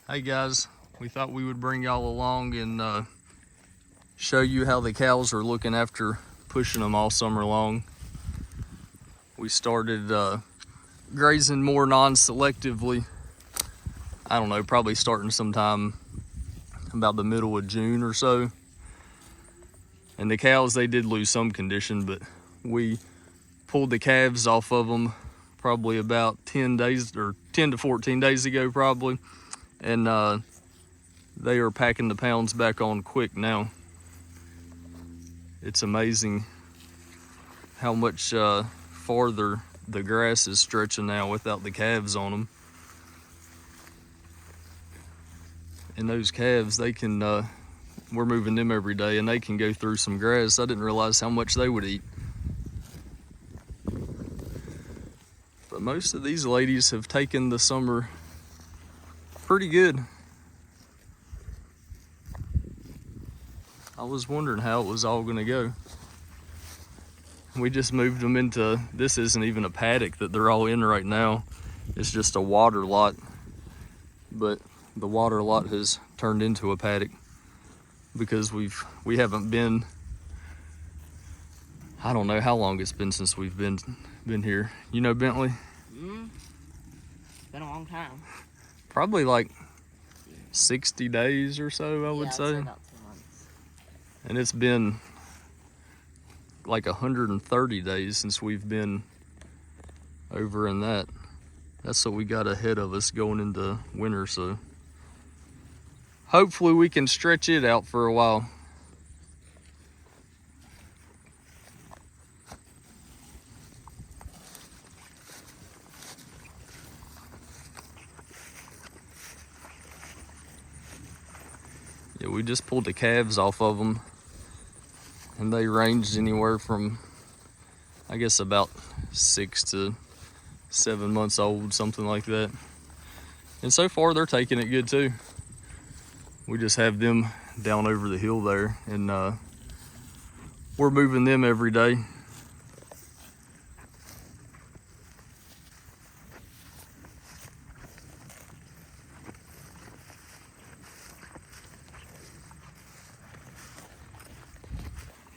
Hey guys, we thought we would bring y'all along and show you how the cows are looking after pushing them all summer long. We started grazing more non-selectively, I don't know, probably starting sometime about the middle of June or so. And the cows, they did lose some condition, but we pulled the calves off of them probably about 10 days or 10 to 14 days ago probably. And they are packing the pounds back on quick now. It's amazing how much farther the grass is stretching now without the calves on them. And those calves, they can, we're moving them every day and they can go through some grass. I didn't realize how much they would eat. But most of these ladies have taken the summer pretty good. I was wondering how it was all gonna go. We just moved them into, this isn't even a paddock that they're all in right now. It's just a water lot. But the water lot has turned into a paddock because we haven't been, I don't know how long it's been since we've been here. You know, Bentley? It's been a long time. Probably like 60 days or so, I would say. About 2 months. And it's been like 130 days since we've been over in that. That's what we got ahead of us going into winter, so hopefully we can stretch it out for a while. Yeah, we just pulled the calves off of them and they ranged anywhere from, I guess, about 6 to 7 months old, something like that. And so far they're taking it good too. We just have them down over the hill there and we're moving them every day.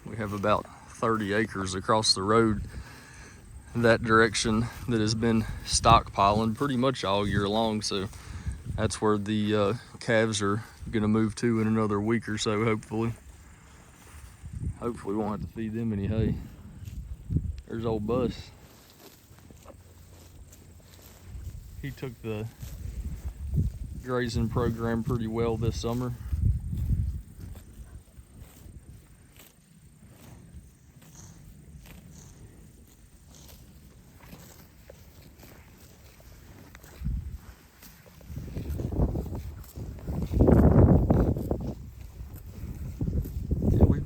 We have about 30 acres across the road in that direction that has been stockpiling pretty much all year long. So that's where the calves are gonna move to in another week or so, hopefully. Hopefully we won't have to feed them any hay. There's old Bus. He took the grazing program pretty well this summer.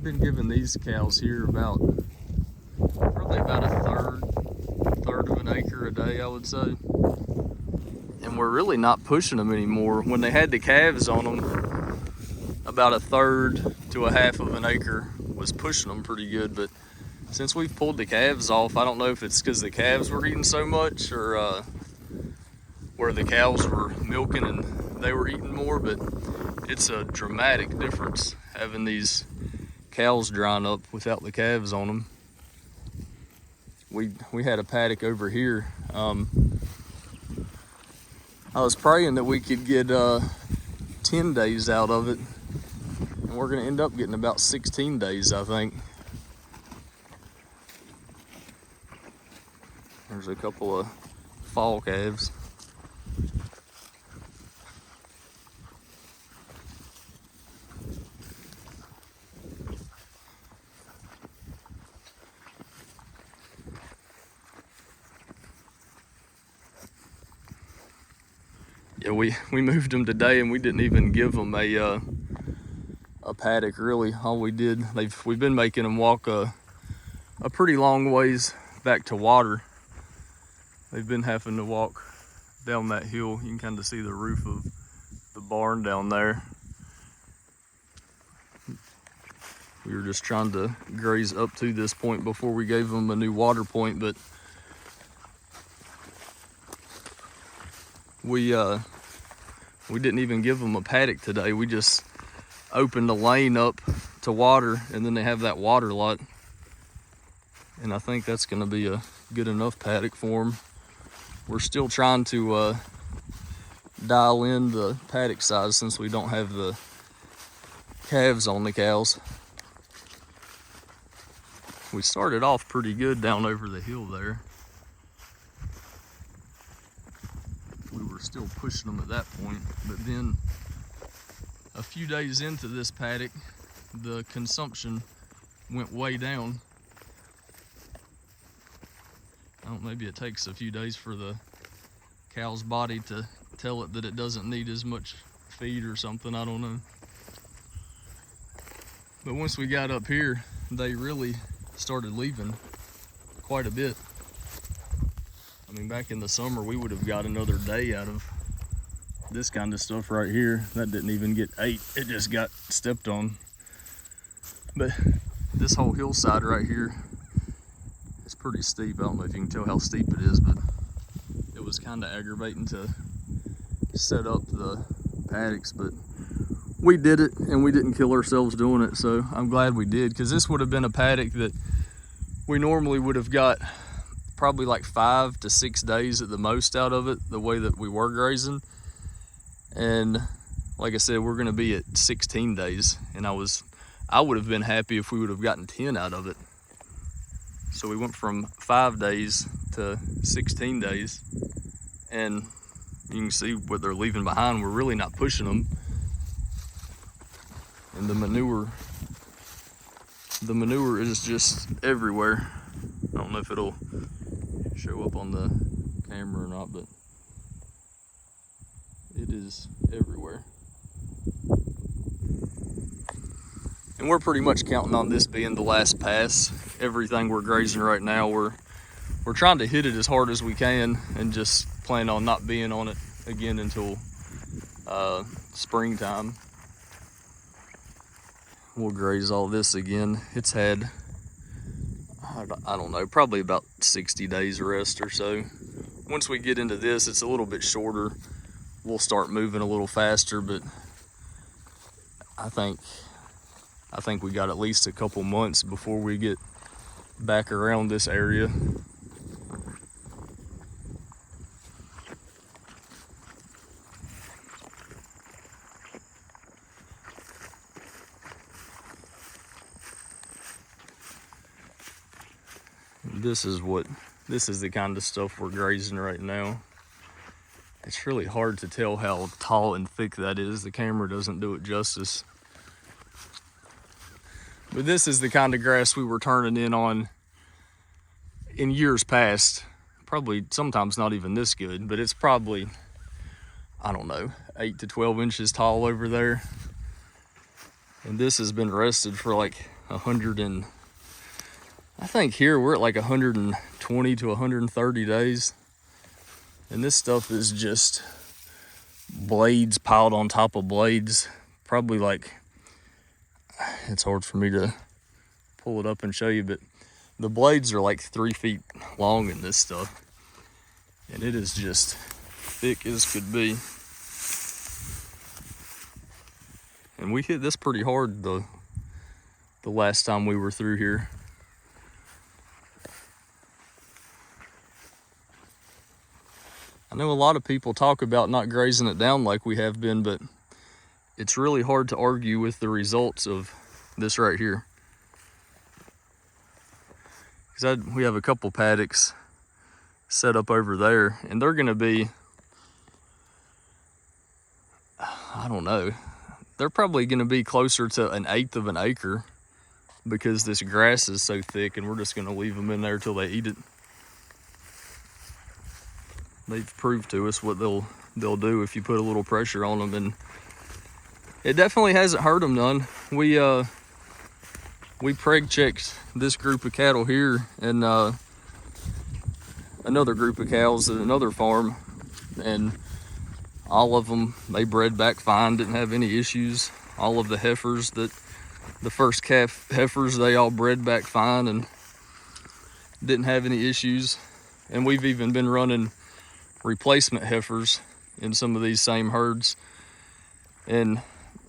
Been giving these cows here probably about a third of an acre a day, I would say. And we're really not pushing them anymore. When they had the calves on them, about a third to a half of an acre was pushing them pretty good. But since we've pulled the calves off, I don't know if it's because the calves were eating so much or where the cows were milking and they were eating more, but it's a dramatic difference having these cows drying up without the calves on them. We had a paddock over here. I was praying that we could get 10 days out of it, and we're gonna end up getting about 16 days, I think. There's a couple of fall calves. Yeah, we moved them today and we didn't even give them a paddock really. All we did, we've been making them walk a pretty long ways back to water. They've been having to walk down that hill. You can kind of see the roof of the barn down there. We were just trying to graze up to this point before we gave them a new water point, but we We didn't even give them a paddock today. We just opened a lane up to water, and then they have that water lot. And I think that's gonna be a good enough paddock for them. We're still trying to dial in the paddock size since we don't have the calves on the cows. We started off pretty good down over the hill there. We were still pushing them at that point, but then a few days into this paddock, the consumption went way down. I don't know, maybe it takes a few days for the cow's body to tell it that it doesn't need as much feed or something, I don't know. But once we got up here, they really started leaving quite a bit. I mean, back in the summer, we would have got another day out of this kind of stuff right here. That didn't even get ate, it just got stepped on. But this whole hillside right here is pretty steep. I don't know if you can tell how steep it is, but it was kind of aggravating to set up the paddocks, but we did it and we didn't kill ourselves doing it, so I'm glad we did, because this would have been a paddock that we normally would have got probably like 5 to 6 days at the most out of it, the way that we were grazing. And like I said, we're going to be at 16 days, and I would have been happy if we would have gotten 10 out of it. So we went from 5 days to 16 days, and you can see what they're leaving behind. We're really not pushing them. And the manure is just everywhere. I don't know if it'll show up on the camera or not, but it is everywhere. And we're pretty much counting on this being the last pass. Everything we're grazing right now, we're trying to hit it as hard as we can and just plan on not being on it again until springtime. We'll graze all this again. It's had, I don't know, probably about 60 days rest or so. Once we get into this, it's a little bit shorter. We'll start moving a little faster, but I think we got at least a couple months before we get back around this area. This is the kind of stuff we're grazing right now. It's really hard to tell how tall and thick that is. The camera doesn't do it justice. But this is the kind of grass we were turning in on in years past. Probably sometimes not even this good, but it's probably, I don't know, 8 to 12 inches tall over there. And this has been rested for like 100 and, I think here we're at like 120 to 130 days. And this stuff is just blades piled on top of blades. Probably like, it's hard for me to pull it up and show you, but the blades are like 3 feet long in this stuff. And it is just thick as could be. And we hit this pretty hard the last time we were through here. I know a lot of people talk about not grazing it down like we have been, but it's really hard to argue with the results of this right here. Because we have a couple paddocks set up over there, and they're gonna be, I don't know, they're probably gonna be closer to 1/8 of an acre because this grass is so thick, and we're just gonna leave them in there till they eat it. They've proved to us what they'll do if you put a little pressure on them, and it definitely hasn't hurt them none. We preg checked this group of cattle here and another group of cows at another farm, and all of them, they bred back fine, didn't have any issues. All of the heifers, the first calf heifers, they all bred back fine and didn't have any issues. And we've even been running replacement heifers in some of these same herds And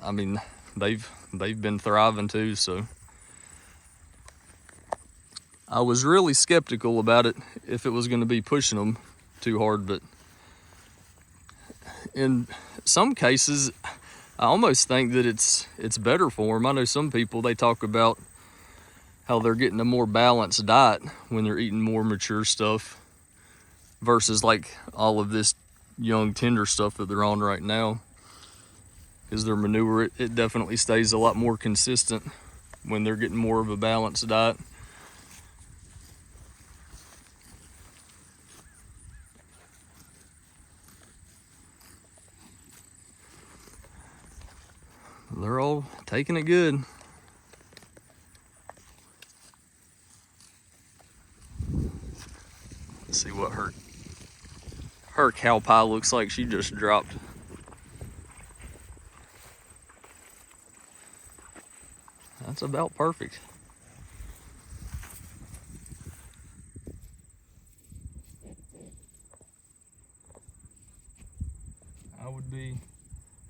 I mean, they've been thriving too, so I was really skeptical about it if it was going to be pushing them too hard, but in some cases I almost think that it's better for them. I know some people, they talk about how they're getting a more balanced diet when they're eating more mature stuff versus like all of this young tender stuff that they're on right now, because their manure, it definitely stays a lot more consistent when they're getting more of a balanced diet. They're all taking it good. Let's see what her cow pie looks like. She just dropped. That's about perfect.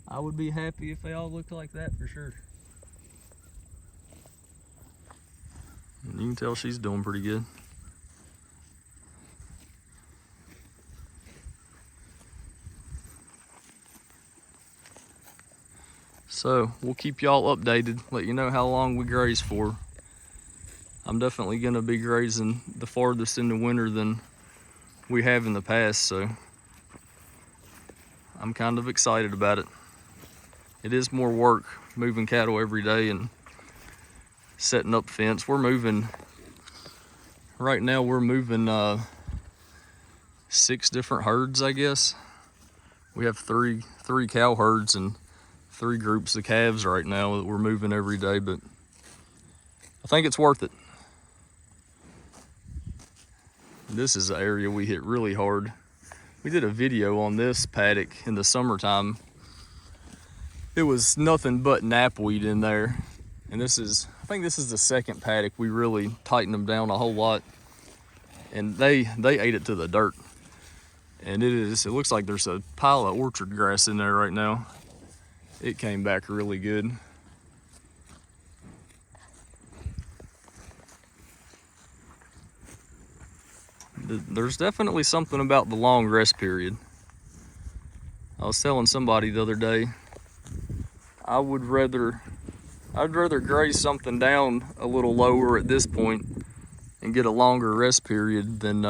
I would be happy if they all looked like that for sure. And you can tell she's doing pretty good. So we'll keep y'all updated, let you know how long we graze for. I'm definitely gonna be grazing the farthest in the winter than we have in the past, so I'm kind of excited about it. It is more work moving cattle every day and setting up fence. We're moving, right now we're moving 6 different herds, I guess. We have three cow herds and 3 groups of calves right now that we're moving every day, but I think it's worth it. This is an area we hit really hard. We did a video on this paddock in the summertime. It was nothing but knapweed in there. And I think this is the second paddock we really tightened them down a whole lot. And they ate it to the dirt. And it looks like there's a pile of orchard grass in there right now. It came back really good. There's definitely something about the long rest period. I was telling somebody the other day, I'd rather graze something down a little lower at this point and get a longer rest period than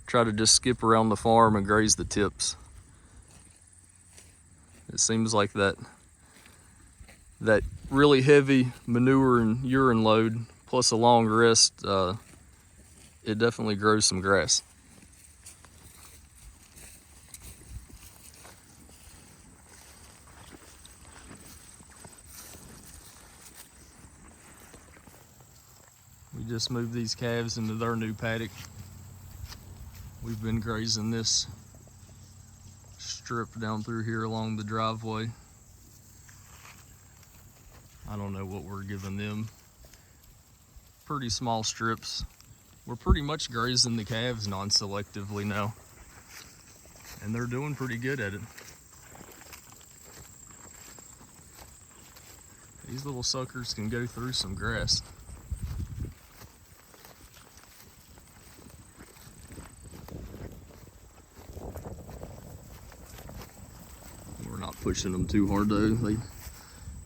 try to just skip around the farm and graze the tips. It seems like that really heavy manure and urine load plus a long rest, it definitely grows some grass. We just moved these calves into their new paddock. We've been grazing this strip down through here along the driveway. I don't know what we're giving them. Pretty small strips. We're pretty much grazing the calves non-selectively now, and they're doing pretty good at it. These little suckers can go through some grass. We're not pushing them too hard though.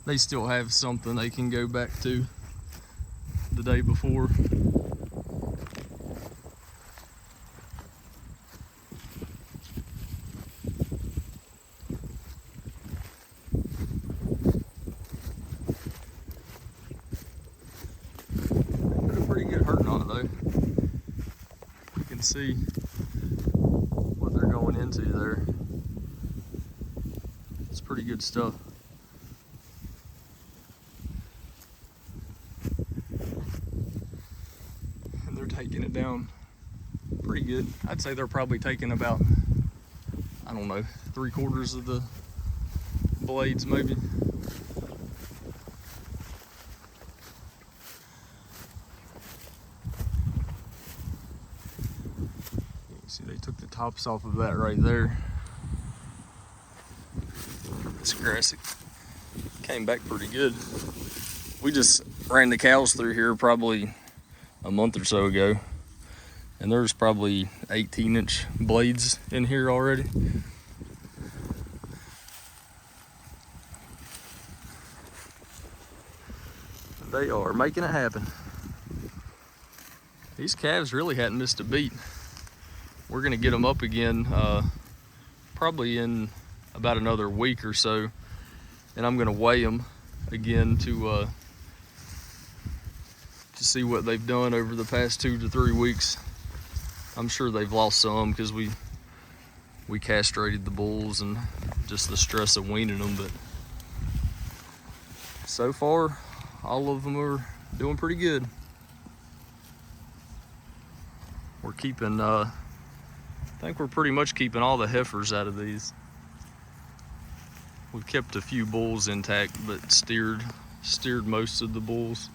They still have something they can go back to the day before. Put a pretty good hurting on it though. You can see what they're going into there. It's pretty good stuff. And they're taking it down pretty good. I'd say they're probably taking about, I don't know, 3/4 of the blades maybe. You see they took the tops off of that right there. It's grassy. Came back pretty good. We just ran the cows through here probably a month or so ago, and there's probably 18-inch blades in here already. They are making it happen. These calves really hadn't missed a beat. We're gonna get them up again probably in about another week or so, and I'm gonna weigh them again to see what they've done over the past 2 to 3 weeks. I'm sure they've lost some because we castrated the bulls and just the stress of weaning them, but so far all of them are doing pretty good. We're keeping I think we're pretty much keeping all the heifers out of these. We've kept a few bulls intact, but steered most of the bulls.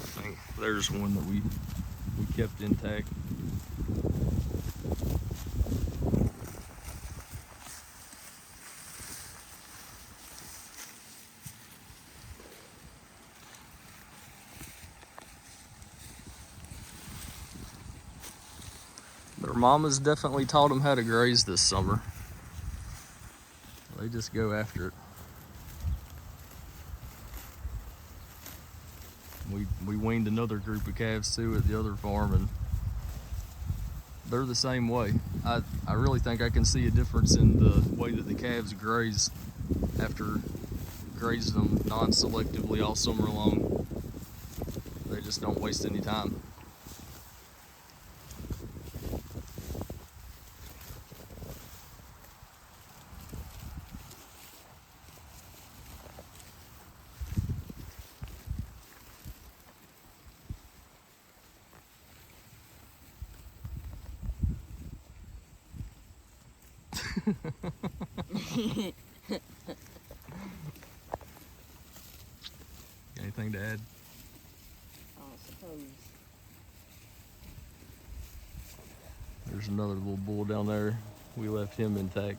I think there's one that we kept intact. Their mamas definitely taught them how to graze this summer. They just go after it. We weaned another group of calves too at the other farm, and they're the same way. I really think I can see a difference in the way that the calves graze after grazing them non-selectively all summer long. They just don't waste any time. Anything to add? I suppose. There's another little bull down there. We left him intact.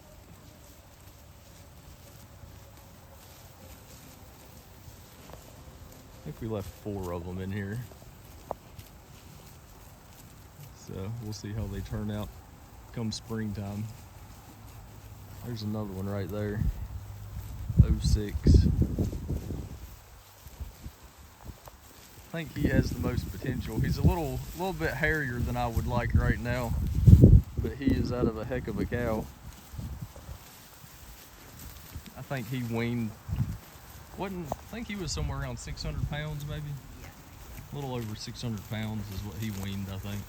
I think we left 4 of them in here. So we'll see how they turn out come springtime. There's another one right there. 06. I think he has the most potential. He's a little bit hairier than I would like right now, but he is out of a heck of a cow. I think he weaned, I think he was somewhere around 600 pounds maybe? Yeah. A little over 600 pounds is what he weaned, I think.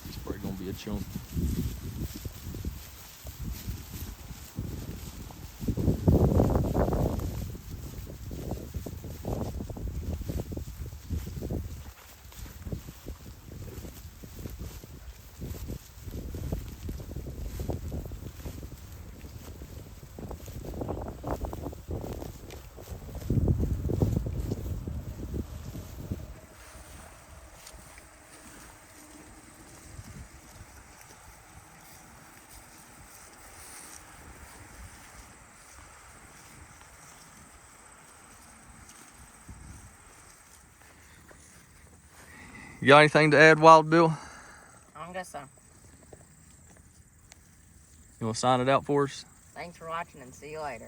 It's probably gonna be a chunk. You got anything to add, Wild Bill? I don't guess so. You want to sign it out for us? Thanks for watching and see you later.